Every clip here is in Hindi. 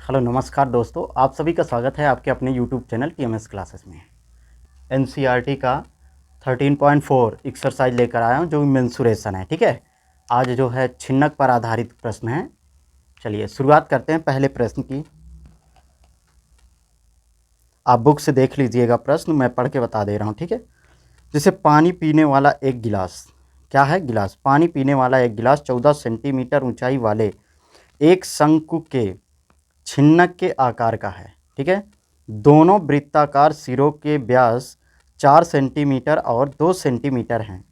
हेलो नमस्कार दोस्तों, आप सभी का स्वागत है आपके अपने यूट्यूब चैनल टीएमएस क्लासेस में। एनसीईआरटी का 13.4 एक्सरसाइज लेकर आया हूं जो मेंसुरेशन है। ठीक है, आज जो है छिन्नक पर आधारित प्रश्न है। चलिए शुरुआत करते हैं पहले प्रश्न की। आप बुक से देख लीजिएगा, प्रश्न मैं पढ़ के बता दे रहा हूँ। ठीक है, जैसे पानी पीने वाला एक गिलास, क्या है गिलास, पानी पीने वाला एक गिलास 14 सेंटीमीटर ऊंचाई वाले एक शंकु के छिन्नक के आकार का है। ठीक है, दोनों वृत्ताकार सिरों के व्यास 4 सेंटीमीटर और 2 सेंटीमीटर हैं।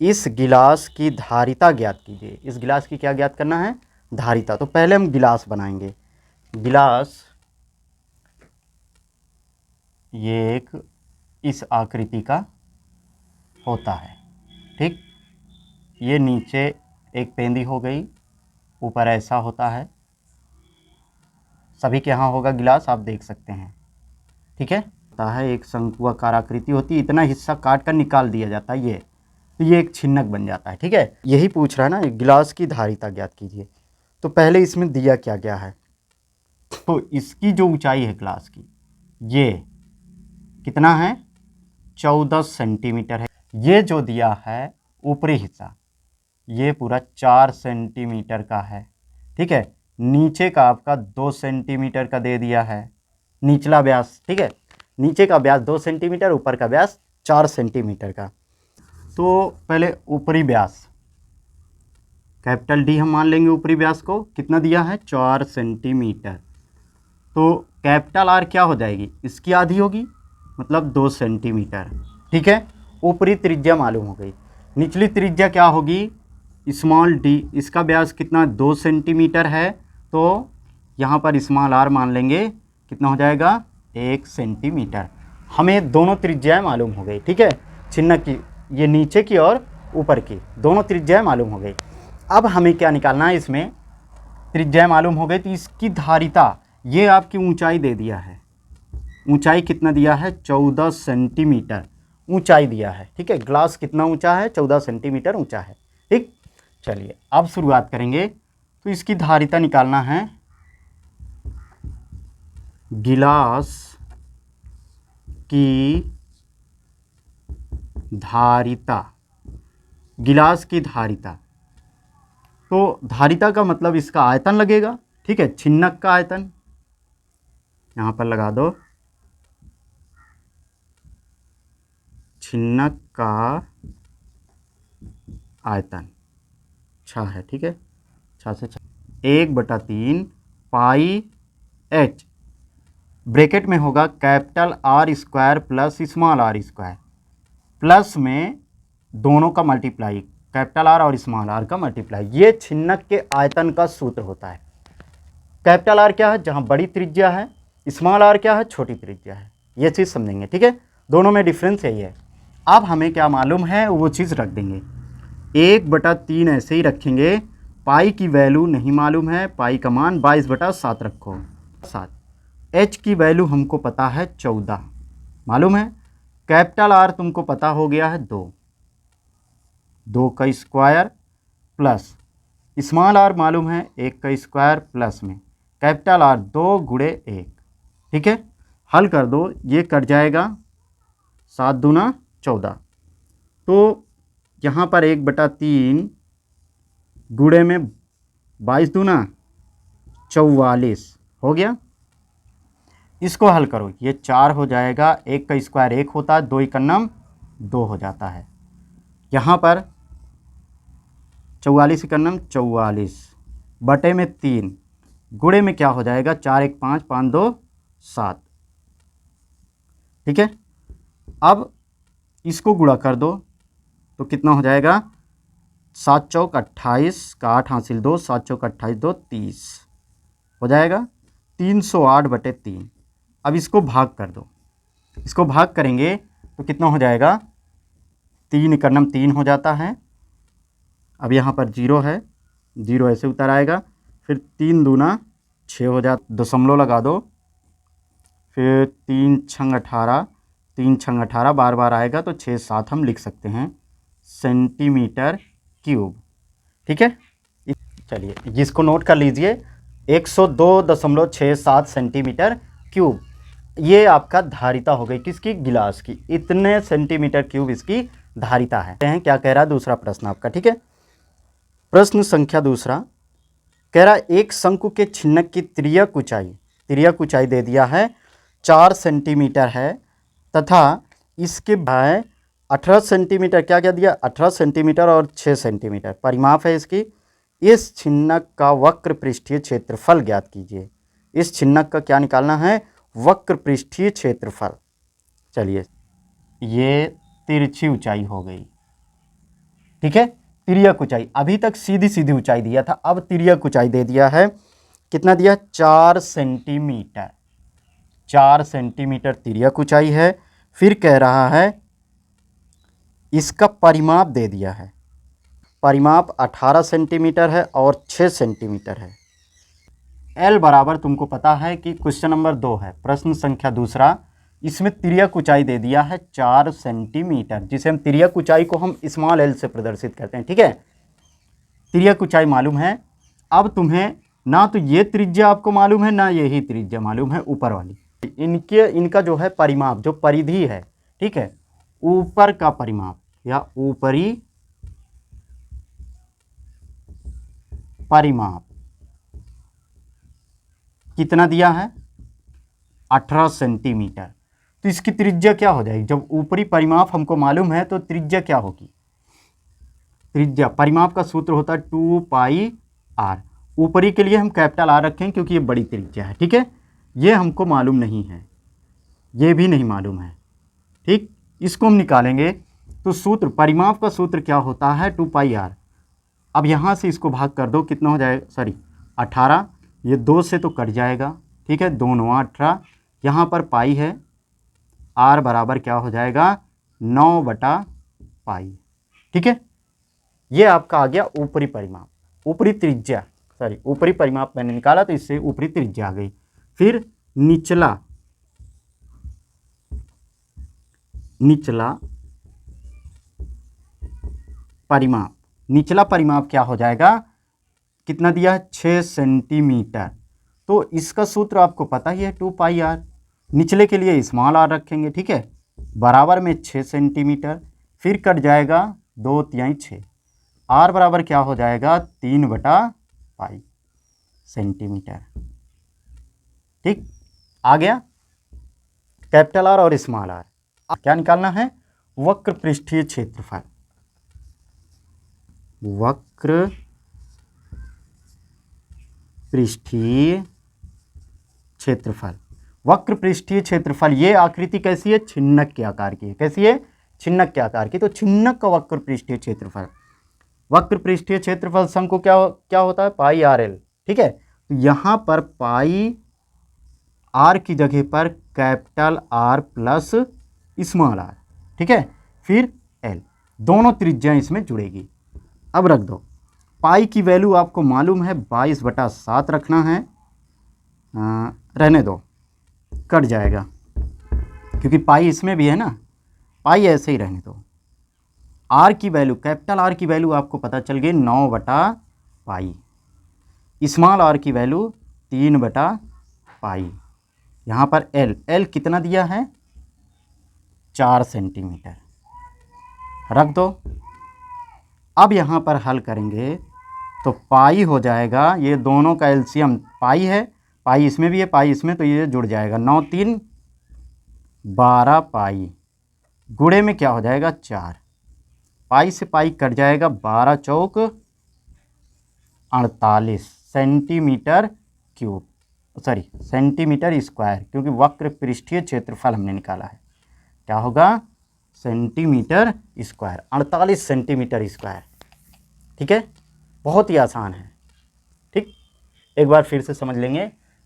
इस गिलास की धारिता ज्ञात कीजिए। इस गिलास की क्या ज्ञात करना है, धारिता। तो पहले हम गिलास बनाएंगे। गिलास ये एक इस आकृति का होता है। ठीक, ये नीचे एक पेंदी हो गई, ऊपर ऐसा होता है। सभी के यहाँ होगा गिलास, आप देख सकते हैं। ठीक है, होता है एक शंकुआकार आकृति होती है, इतना हिस्सा काट कर निकाल दिया जाता है ये, तो ये एक छिन्नक बन जाता है। ठीक है, यही पूछ रहा है ना, गिलास की धारिता ज्ञात कीजिए। तो पहले इसमें दिया क्या गया है, तो इसकी जो ऊंचाई है गिलास की, ये कितना है, 14 सेंटीमीटर है। ये जो दिया है ऊपरी हिस्सा, ये पूरा 4 सेंटीमीटर का है। ठीक है, नीचे का आपका 2 सेंटीमीटर का दे दिया है, निचला व्यास। ठीक है, नीचे का व्यास 2 सेंटीमीटर, ऊपर का व्यास 4 सेंटीमीटर का। तो पहले ऊपरी व्यास कैपिटल डी हम मान लेंगे। ऊपरी व्यास को कितना दिया है, 4 सेंटीमीटर। तो कैपिटल आर क्या हो जाएगी, इसकी आधी होगी, मतलब 2 सेंटीमीटर। ठीक है, ऊपरी त्रिज्या मालूम हो गई। निचली त्रिज्या क्या होगी, स्मॉल डी, इसका व्यास कितना, 2 सेंटीमीटर है। तो यहाँ पर स्मॉल आर मान लेंगे, कितना हो जाएगा, 1 सेंटीमीटर। हमें दोनों त्रिज्याएँ मालूम हो गई। ठीक है, छिन्नक की, ये नीचे की और ऊपर की दोनों त्रिज्याएँ मालूम हो गई। अब हमें क्या निकालना है, इसमें त्रिज्याएँ मालूम हो गई तो इसकी धारिता, ये आपकी ऊंचाई दे दिया है। ऊंचाई कितना दिया है, 14 सेंटीमीटर ऊंचाई दिया है। ठीक है, ग्लास कितना ऊंचा है, 14 सेंटीमीटर ऊंचा है। ठीक, चलिए अब शुरुआत करेंगे। तो इसकी धारिता निकालना है। गिलास की धारिता, गिलास की धारिता, तो धारिता का मतलब इसका आयतन लगेगा। ठीक है, छिन्नक का आयतन यहाँ पर लगा दो, छिन्नक का आयतन 6 है। ठीक है, 6 से 6, 1/3 पाई एच, ब्रैकेट में होगा capital R square plus small R square, plus में दोनों का मल्टीप्लाई, कैपिटल आर और स्मॉल आर का मल्टीप्लाई। ये छिन्नक के आयतन का सूत्र होता है। कैपिटल आर क्या है, जहाँ बड़ी त्रिज्या है, स्मॉल आर क्या है, छोटी त्रिज्या है। ये चीज़ समझेंगे। ठीक है, दोनों में डिफरेंस यही है। अब हमें क्या मालूम है वो चीज़ रख देंगे, 1/3 ऐसे ही रखेंगे। पाई की वैल्यू नहीं मालूम है, पाई का मान 22/7 रखो, 7। एच की वैल्यू हमको पता है 14 मालूम है। कैपिटल आर तुमको पता हो गया है 2 का स्क्वायर, प्लस स्मॉल आर मालूम है 1 का स्क्वायर, प्लस में कैपिटल आर 2 गुणे 1। ठीक है, हल कर दो, ये कट जाएगा, 7 दूना 14। तो यहाँ पर 1/3 गुणे में 22 दूना 44 हो गया। इसको हल करो, ये 4 हो जाएगा, 1 का स्क्वायर 1 होता है, 2 एकन्नम 2 हो जाता है। यहाँ पर 44 एकन्नम 44 बटे में 3, गुणे में क्या हो जाएगा, 4 1 5, 5 2 7। ठीक है, अब इसको गुणा कर दो तो कितना हो जाएगा, 7 चौक 28 का 8 हासिल 2, 7 चौक 28 2 30 हो जाएगा, 308/3। अब इसको भाग कर दो, इसको भाग करेंगे तो कितना हो जाएगा, 3 एकन्नम 3 हो जाता है। अब यहाँ पर 0 है, 0 ऐसे उतर आएगा, फिर 3 दूना 6 हो जाता, दशमलव लगा दो, फिर 3 छंग 18, 3 छंग 18 बार बार आएगा तो 6 7 हम लिख सकते हैं सेंटीमीटर क्यूब। ठीक है, चलिए जिसको नोट कर लीजिए, 102.67 सेंटीमीटर क्यूब। ये आपका धारिता हो गई किसकी, गिलास की। इतने सेंटीमीटर क्यूब इसकी धारिता है। क्या कह रहा है दूसरा प्रश्न आपका, ठीक है। प्रश्न संख्या दूसरा कह रहा एक शंकु के छिन्नक की तिर्यक ऊंचाई दे दिया है 4 सेंटीमीटर है तथा इसके भाई 18 सेंटीमीटर, क्या क्या दिया, 18 सेंटीमीटर और 6 सेंटीमीटर परिमाप है इसकी। इस छिन्नक का वक्र पृष्ठीय क्षेत्रफल ज्ञात कीजिए। इस छिन्नक का क्या निकालना है, वक्र पृष्ठीय क्षेत्रफल। चलिए, ये तिरछी ऊंचाई हो गई, ठीक है। तिर्यक ऊंचाई, अभी तक सीधी सीधी ऊंचाई दिया था, अब तिर्यक ऊंचाई दे दिया है। कितना दिया, 4 सेंटीमीटर। 4 सेंटीमीटर तिर्यक ऊंचाई है। फिर कह रहा है इसका परिमाप दे दिया है। परिमाप 18 सेंटीमीटर है और 6 सेंटीमीटर है। एल बराबर तुमको पता है कि क्वेश्चन नंबर 2 है, प्रश्न संख्या दूसरा, इसमें तिर्यक ऊंचाई दे दिया है 4 सेंटीमीटर, जिसे हम तिर्यक ऊंचाई को हम स्मॉल एल से प्रदर्शित करते हैं, ठीक है। तिर्यक ऊंचाई मालूम है। अब तुम्हें ना तो ये त्रिज्या आपको मालूम है, ना यही त्रिज्या मालूम है ऊपर वाली। इनका जो है परिमाप, जो परिधि है, ठीक है, ऊपर का परिमाप या ऊपरी परिमाप कितना दिया है, 18 सेंटीमीटर। तो इसकी त्रिज्या क्या हो जाएगी, जब ऊपरी परिमाप हमको मालूम है तो त्रिज्या क्या होगी। त्रिज्या, परिमाप का सूत्र होता है 2 पाई आर। ऊपरी के लिए हम कैपिटल आर रखें क्योंकि ये बड़ी त्रिज्या है, ठीक है। ये हमको मालूम नहीं है, ये भी नहीं मालूम है, ठीक। इसको हम निकालेंगे तो सूत्र, परिमाप का सूत्र क्या होता है, 2 पाई आर। अब यहाँ से इसको भाग कर दो, कितना हो जाएगा, सॉरी 18, ये 2 से तो कट जाएगा, ठीक है, 2 9 18, यहाँ पर पाई है, आर बराबर क्या हो जाएगा, 9/पाई, ठीक है। ये आपका आ गया ऊपरी परिमाप, ऊपरी त्रिज्या, सॉरी ऊपरी परिमाप मैंने निकाला तो इससे ऊपरी त्रिज्या आ गई। फिर निचला परिमाप, निचला परिमाप क्या हो जाएगा, कितना दिया है, 6 सेंटीमीटर। तो इसका सूत्र आपको पता ही है, 2 पाई आर। निचले के लिए स्मॉल आर रखेंगे, ठीक है, बराबर में 6 सेंटीमीटर। फिर कट जाएगा 2 तिहाई 6, आर बराबर क्या हो जाएगा, 3/पाई सेंटीमीटर, ठीक। आ गया कैपिटल आर और स्मॉल आर। क्या निकालना है, वक्र पृष्ठीय क्षेत्रफल। वक्र पृष्ठीय क्षेत्रफल, वक्र पृष्ठीय क्षेत्रफल। ये आकृति कैसी है, छिन्नक के आकार की है। कैसी है, छिन्नक के आकार की। तो छिन्नक का वक्र पृष्ठीय क्षेत्रफल, वक्र पृष्ठीय क्षेत्रफल शंकु क्या होता है, पाई आर एल, ठीक है। तो यहाँ पर पाई आर की जगह पर capital R plus small R, ठीक है। फिर एल, दोनों त्रिज्याएं इसमें जुड़ेगी। अब रख दो, पाई की वैल्यू आपको मालूम है 22/7 रखना है, रहने दो, कट जाएगा क्योंकि पाई इसमें भी है ना, पाई ऐसे ही रहने दो। आर की वैल्यू, कैपिटल आर की वैल्यू आपको पता चल गई 9/पाई, स्मॉल आर की वैल्यू 3/पाई। यहाँ पर एल कितना दिया है, 4 सेंटीमीटर, रख दो। अब यहाँ पर हल करेंगे तो पाई हो जाएगा, ये दोनों का एलसीएम पाई है, पाई इसमें भी है, पाई इसमें, तो ये जुड़ जाएगा 9 3 12 पाई, गुणे में क्या हो जाएगा 4, पाई से पाई कट जाएगा, 12 चौक 48 centimetre cube, sorry centimetre square, क्योंकि वक्र पृष्ठीय क्षेत्रफल हमने निकाला है। क्या होगा, सेंटीमीटर स्क्वायर, 48 सेंटीमीटर स्क्वायर, ठीक है। बहुत ही आसान है, ठीक। एक बार फिर से समझ लेंगे।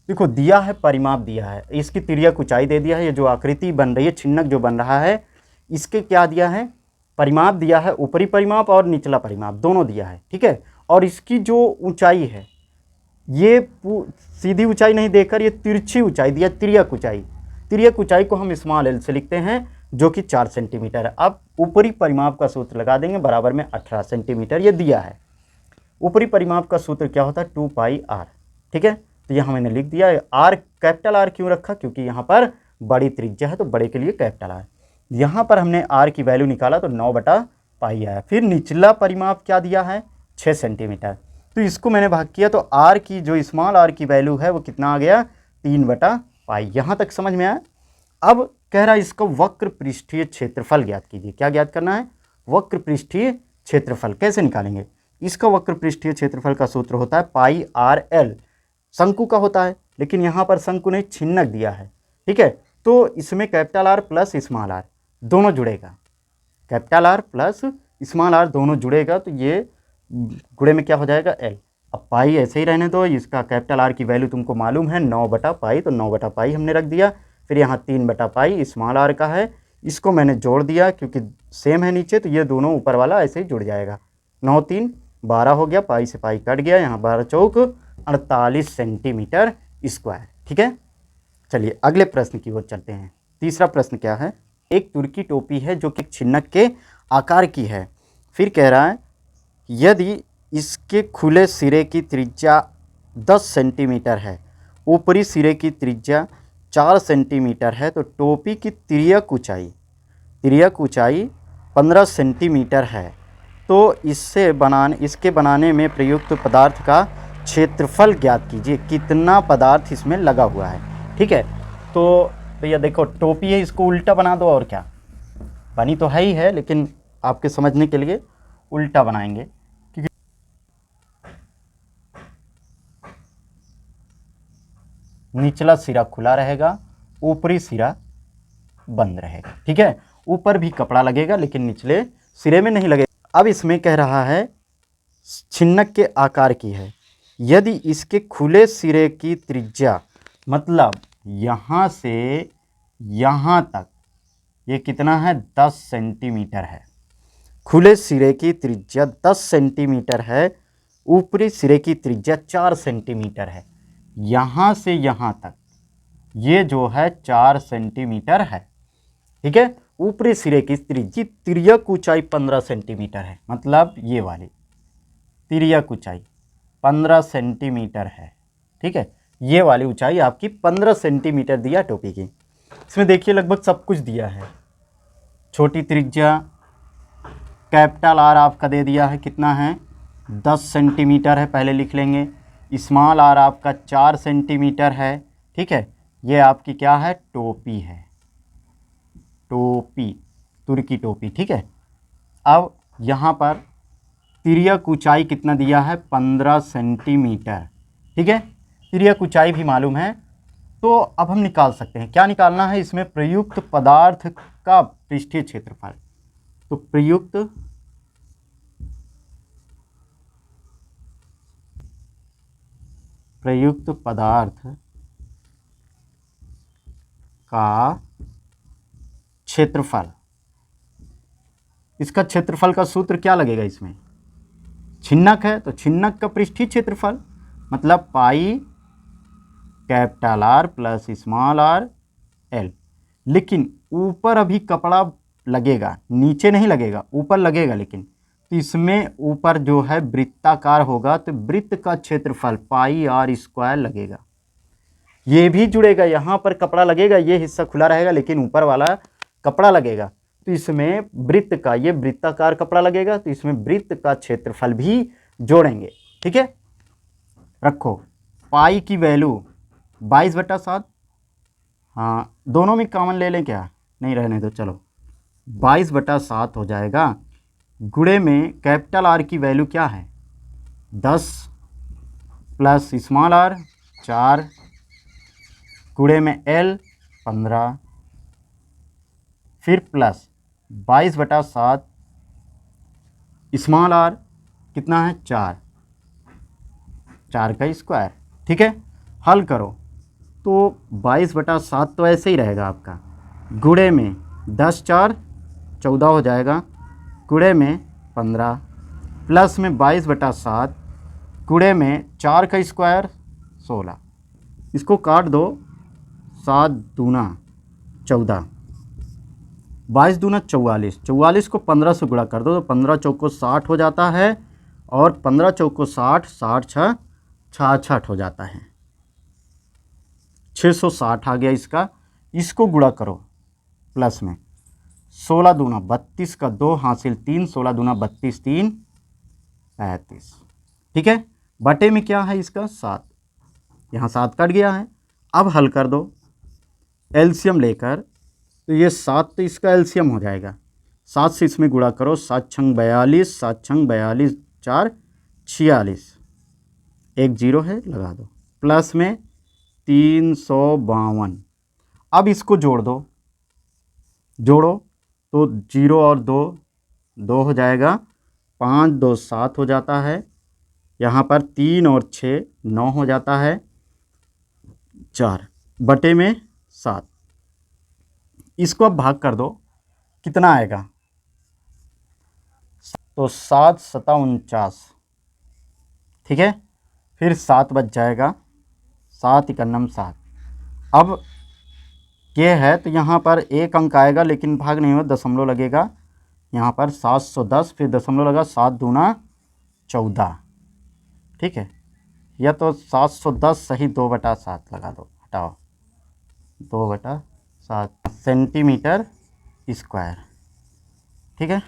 देखो, दिया है परिमाप, दिया है, इसकी तिर्यक ऊंचाई दे दिया है, ये जो आकृति बन रही है, छिन्नक जो बन रहा है, इसके क्या दिया है, परिमाप दिया है, ऊपरी परिमाप और निचला परिमाप दोनों दिया है, ठीक है। और इसकी जो ऊंचाई है, ये सीधी ऊंचाई नहीं देकर ये तिरछी ऊंचाई दिया, तिर्यक ऊंचाई। तिर्यक ऊंचाई को हम स्मॉल एल से लिखते हैं, जो कि 4 सेंटीमीटर है। अब ऊपरी परिमाप का सूत्र लगा देंगे, बराबर में 18 सेंटीमीटर ये दिया है। ऊपरी परिमाप का सूत्र क्या होता है, 2 पाई आर, ठीक है। तो यहाँ मैंने लिख दिया आर, कैपिटल आर क्यों रखा, क्योंकि यहाँ पर बड़ी त्रिज्या है तो बड़े के लिए कैपिटल आर। यहाँ पर हमने आर की वैल्यू निकाला तो 9/पाई आया। फिर निचला परिमाप क्या दिया है, 6 सेंटीमीटर, तो इसको मैंने भाग किया तो आर की जो स्मॉल आर की वैल्यू है वो कितना आ गया, 3/पाई। यहाँ तक समझ में आया। अब कह रहा है इसको वक्र पृष्ठीय क्षेत्रफल ज्ञात कीजिए। क्या ज्ञात करना है, वक्र पृष्ठीय क्षेत्रफल। कैसे निकालेंगे, इसका वक्र पृष्ठीय क्षेत्रफल का सूत्र होता है पाई आर एल, शंकु का होता है, लेकिन यहाँ पर शंकु नहीं छिन्नक दिया है, ठीक है। तो इसमें capital R plus small R दोनों जुड़ेगा, capital R plus small R दोनों जुड़ेगा तो ये गुणे में क्या हो जाएगा, एल। अब पाई ऐसे ही रहने दो, इसका कैपिटल आर की वैल्यू तुमको मालूम है 9/पाई, तो 9/पाई हमने रख दिया। फिर यहाँ 3/पाई स्मॉल आर का है, इसको मैंने जोड़ दिया क्योंकि सेम है नीचे, तो ये दोनों ऊपर वाला ऐसे ही जुड़ जाएगा। 9 3 12 हो गया, पाई से पाई कट गया, यहाँ 12 चौक 48 सेंटीमीटर स्क्वायर, ठीक है। चलिए अगले प्रश्न की ओर चलते हैं। तीसरा प्रश्न क्या है, एक तुर्की टोपी है जो कि छिन्नक के आकार की है। फिर कह रहा है यदि इसके खुले सिरे की त्रिज्या 10 सेंटीमीटर है, ऊपरी सिरे की त्रिज्या 4 सेंटीमीटर है, तो टोपी की तिर्यक ऊंचाई 15 सेंटीमीटर है, तो इसके बनाने में प्रयुक्त पदार्थ का क्षेत्रफल ज्ञात कीजिए। कितना पदार्थ इसमें लगा हुआ है, ठीक है। तो भैया देखो टोपी है, इसको उल्टा बना दो, और क्या, बनी तो है ही है लेकिन आपके समझने के लिए उल्टा बनाएंगे, क्योंकि निचला सिरा खुला रहेगा, ऊपरी सिरा बंद रहेगा, ठीक है। ऊपर भी कपड़ा लगेगा लेकिन निचले सिरे में नहीं लगेगा। अब इसमें कह रहा है छिन्नक के आकार की है, यदि इसके खुले सिरे की त्रिज्या, मतलब यहाँ से यहाँ तक ये कितना है, 10 सेंटीमीटर है। खुले सिरे की त्रिज्या 10 सेंटीमीटर है, ऊपरी सिरे की त्रिज्या 4 सेंटीमीटर है। यहाँ से यहाँ तक ये जो है 4 सेंटीमीटर है, ठीक है। ऊपरी सिरे की त्रिज्या, तिर्यक ऊंचाई 15 सेंटीमीटर है, मतलब ये वाली तिर्यक ऊंचाई 15 सेंटीमीटर है, ठीक है। ये वाली ऊंचाई आपकी 15 सेंटीमीटर दिया टोपी की। इसमें देखिए लगभग सब कुछ दिया है। छोटी त्रिज्या कैपिटल आर आपका दे दिया है, कितना है 10 सेंटीमीटर है, पहले लिख लेंगे। स्मॉल आर आपका 4 सेंटीमीटर है, ठीक है। ये आपकी क्या है, टोपी है, टोपी, तुर्की टोपी, ठीक है। अब यहाँ पर तिर्यक ऊंचाई कितना दिया है, 15 सेंटीमीटर, ठीक है। तिर्यक ऊंचाई भी मालूम है, तो अब हम निकाल सकते हैं। क्या निकालना है, इसमें प्रयुक्त पदार्थ का पृष्ठीय क्षेत्रफल। तो प्रयुक्त पदार्थ का क्षेत्रफल, इसका क्षेत्रफल का सूत्र क्या लगेगा, इसमें छिन्नक है तो छिन्नक का पृष्ठीय क्षेत्रफल, मतलब pi capital R plus small R L. लेकिन ऊपर अभी कपड़ा लगेगा, नीचे नहीं लगेगा, ऊपर लगेगा, लेकिन तो इसमें ऊपर जो है वृत्ताकार होगा तो वृत्त का क्षेत्रफल पाई आर स्क्वायर लगेगा। ये भी जुड़ेगा, यहाँ पर कपड़ा लगेगा, ये हिस्सा खुला रहेगा लेकिन ऊपर वाला कपड़ा लगेगा, तो इसमें वृत्त का, ये वृत्ताकार कपड़ा लगेगा तो इसमें वृत्त का क्षेत्रफल भी जोड़ेंगे, ठीक है। रखो पाई की वैल्यू 22/7, हाँ दोनों में कॉमन ले लें, क्या नहीं रहने दो, चलो 22/7 हो जाएगा। गुणे में कैपिटल आर की वैल्यू क्या है, 10 प्लस स्मॉल आर 4, गुणे में एल 15, फिर प्लस 22/7 स्मॉल आर कितना है, 4 का स्क्वायर, ठीक है। हल करो तो 22/7 तो ऐसे ही रहेगा आपका, गुणे में 10 4 14 हो जाएगा, गुणे में 15 प्लस में 22/7 गुणे में 4 का स्क्वायर 16, इसको काट दो, 7 दूना 14, 22 दूना 44, 44 को 15 से गुणा कर दो तो 15 चौको 60 हो जाता है, और 15 चौको 60, 60 6 66 हो जाता है, 660 आ गया इसका। इसको गुणा करो प्लस में 16 दूना 32 का 2 हासिल 3, 16 दूना 32, 3 35। ठीक है, बटे में क्या है इसका 7, यहाँ 7 कट गया है। अब हल कर दो एलसीएम लेकर, तो ये 7 तो इसका एलसीएम हो जाएगा, 7 से इसमें गुणा करो, 7 छंग 42, 7 छंग 42, 4 46, एक जीरो है लगा दो, प्लस में 352। अब इसको जोड़ दो, जोड़ो तो 0 और 2 2 हो जाएगा, 5 2 7 हो जाता है, यहाँ पर 3 और 6 9 हो जाता है, 4 बटे में 7। इसको अब भाग कर दो, कितना आएगा, तो 7 सता 49। ठीक है, फिर 7 बच जाएगा, 7 इकन्नम 7। अब ये है तो यहाँ पर एक अंक आएगा लेकिन भाग नहीं हो, दशमलव लगेगा यहाँ पर 710, फिर दशमलव लगा, 7 दूना 14। ठीक है, या तो 710 सही 2/7 लगा दो, हटाओ 2/7 सेंटीमीटर स्क्वायर। ठीक है।